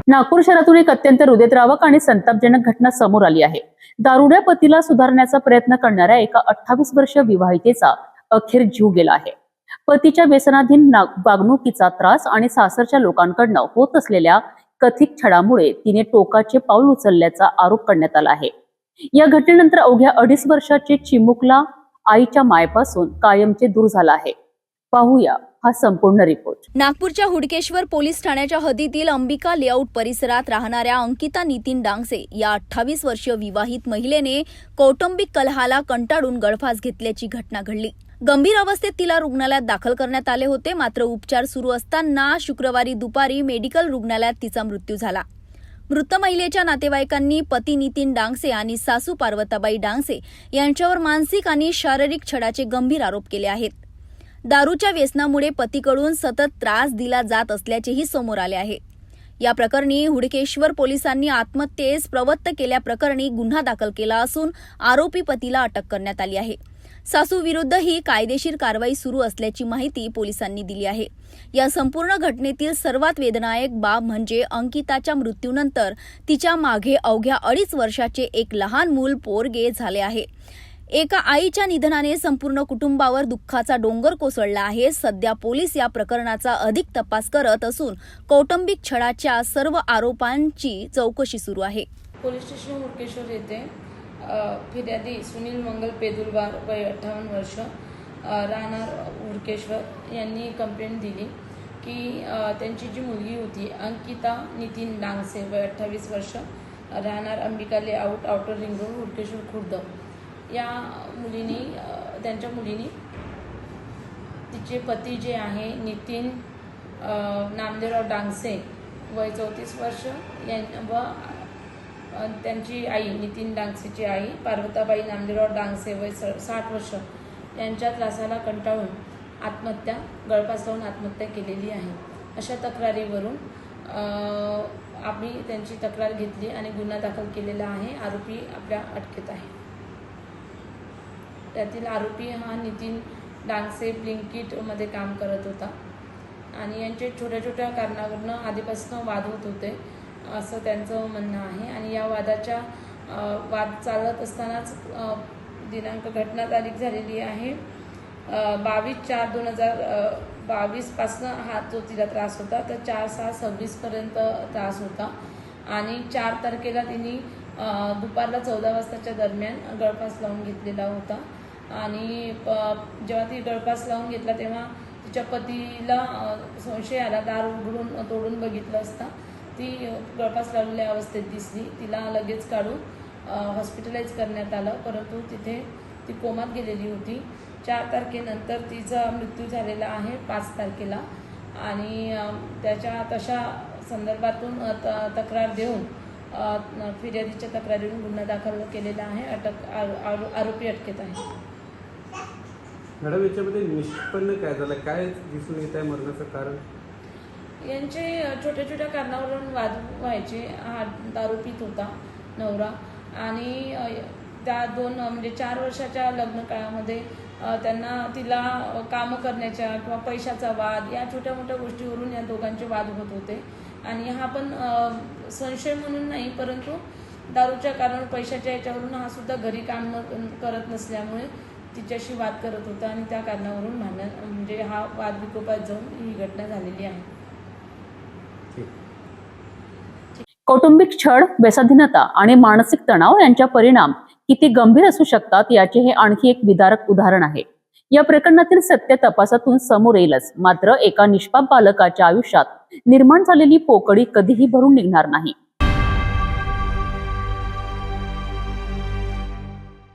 नागपूर शहरातून एक अत्यंत हृदयद्रावक आणि संतापजनक घटना समोर आली आहे। दारुड्या पतीला सुधारण्याचा प्रयत्न करणाऱ्या एका 28 वर्षीय विवाहितेचा अखेर जीव गेला आहे। पतीच्या व्यसनाधीन वागणुकीचा त्रास आणि सासरच्या लोकांकडून होत असलेल्या कथित छळामुळे तिने टोकाचे पाऊल उचलल्याचा आरोप करण्यात आला आहे। या घटनेनंतर अवघ्या 2.5 वर्षाचे चिमुकला आईच्या मायेपासून कायमचे दूर झाला आहे। पाहूया हा संपूर्ण रिपोर्ट। नागपूरच्या हुडकेश्वर पोलीस ठाण्याच्या हद्दीतील अंबिका लेआउट परिसरात राहणाऱ्या अंकिता नितीन डांगसे या 28 वर्षीय विवाहित महिलेने कौटुंबिक कलहाला कंटाळून गळफास घेतल्याची घटना घडली। गंभीर अवस्थेत तिला रुग्णालयात दाखल करण्यात आले होते, मात्र उपचार सुरू असताना शुक्रवारी दुपारी मेडिकल रुग्णालयात तिचा मृत्यू झाला। मृत महिलेच्या नातेवाईकांनी पती नितीन डांगसे आणि सासू पार्वताबाई डांगसे यांच्यावर मानसिक आणि शारीरिक छळाचे गंभीर आरोप केले आहेत। दारूच्या व्यसनामुळे पतीकडून सतत त्रास दिला जात असल्याचेही समोर आले आहे। या प्रकरणी हुडकेश्वर पोलिसांनी आत्महत्येस प्रवृत्त केल्याप्रकरणी गुन्हा दाखल केला असून आरोपी पतीला अटक करण्यात आली आहे। सासू विरुद्धही कायदेशीर कारवाई सुरू असल्याची माहिती पोलिसांनी दिली आहे। या संपूर्ण घटनेतील सर्वात वेदनादायक बाब म्हणजे अंकिताच्या मृत्यूनंतर तिच्या मागे अवघ्या 2.5 वर्षाचे एक लहान मूल पोरगे झाले आहे। एका आईच्या निधनाने संपूर्ण कुटुंबावर दुःखाचा डोंगर कोसळला आहे। सध्या पोलीस या प्रकरणाचा अधिक तपास करत असून कौटुंबिक छळाच्या सर्व आरोपांची चौकशी सुरू आहे। पोलीस स्टेशन हुडकेश्वर येथे फिर्यादी सुनील मंगल पेदुलवार वय 58 वर्ष राहणार हुडकेश्वर यांनी कंप्लेंट दिली की त्यांची जी मुलगी होती अंकिता नितीन डांगसे वय 28 वर्ष राहणार Ambika layout outer ring road Hudkeshwar Khurd या मुलीनी त्यांच्या मुलीनी तिचे पती जे आहे नितीन नामदेवराव डांगसे वय 34 वर्ष व त्यांची आई नितीन डांगसेची आई पार्वताबाई नामदेवराव डांगसे वय 60 वर्ष यांच्या त्रासाला कंटाळून आत्महत्या गळफास लावून आत्महत्या केलेली आहे। अशा तक्रारीवरून आम्ही त्यांची तक्रार घेतली आणि गुन्हा दाखल केलेला आहे। आरोपी आपल्या अटकेत आहे। त्यातील आरोपी हा नितीन डांगसे ब्लिंकिटमध्ये काम करत होता आणि यांचे छोट्या छोट्या कारणावरून आधीपासून वाद होत होते असं त्यांचं म्हणणं आहे। आणि या वाद चालत असतानाच घटना तारीख झालेली आहे 22/4/2022 पासून हा जो तिला त्रास होता तर 4/6/26 पर्यंत त्रास होता आणि 4 तारखेला तिने दुपारला 14 वाजताच्या दरम्यान गळफास लावून घेतलेला होता। आणि जेव्हा ती गळफास लावून घेतला तेव्हा तिच्या पतीला संशय आला। दार उघडून तोडून बघितलं असता ती गळफास लावलेल्या अवस्थेत दिसली। तिला लगेच काढून हॉस्पिटलाइज करण्यात आलं, परंतु तिथे ती कोमात गेलेली होती। 4 तारखेनंतर तिचा मृत्यू झालेला आहे 5 तारखेला आणि त्याच्या तशा संदर्भातून तक्रार देऊन फिर्यादीच्या तक्रारीवरून गुन्हा दाखल केलेला आहे। आरोपी अटकेत आहे। मॅडम, याच्यामध्ये निष्पन्न काय झालं, काय दिसून येत आहे मरणाचं कारण? यांचे छोट्या छोट्या कारणावरून वाद व्हायचे। हा दारू पीत होता नवरा आणि त्या 2 म्हणजे 4 वर्षाच्या लग्न काळामध्ये तिला कामं करण्याच्या किंवा पैशाचा वाद या छोट्या मोठ्या गोष्टीवरून या दोघांचे वाद होत होते। आणि हा पण संशय म्हणून नाही, परंतु दारूच्या कारण पैशाच्या याच्यावरून हा सुद्धा घरी काम करत नसल्यामुळे तिच्याशी वाद करत होता आणि त्या कारणावरून म्हणजे हा वाद विकोपात जाऊन ही घटना झालेली आहे। कौटुंबिक छळ, व्यसनाधीनता आणि मानसिक तणाव यांचे परिणाम किती गंभीर असू शकतात याचे हे आणखी एक विदारक उदाहरण आहे। या प्रकरणातील सत्य तपासातून समोर येईलच, मात्र एका निष्पाप बालकाच्या आयुष्यात निर्माण झालेली पोकळी कधीही भरून निघणार नाही।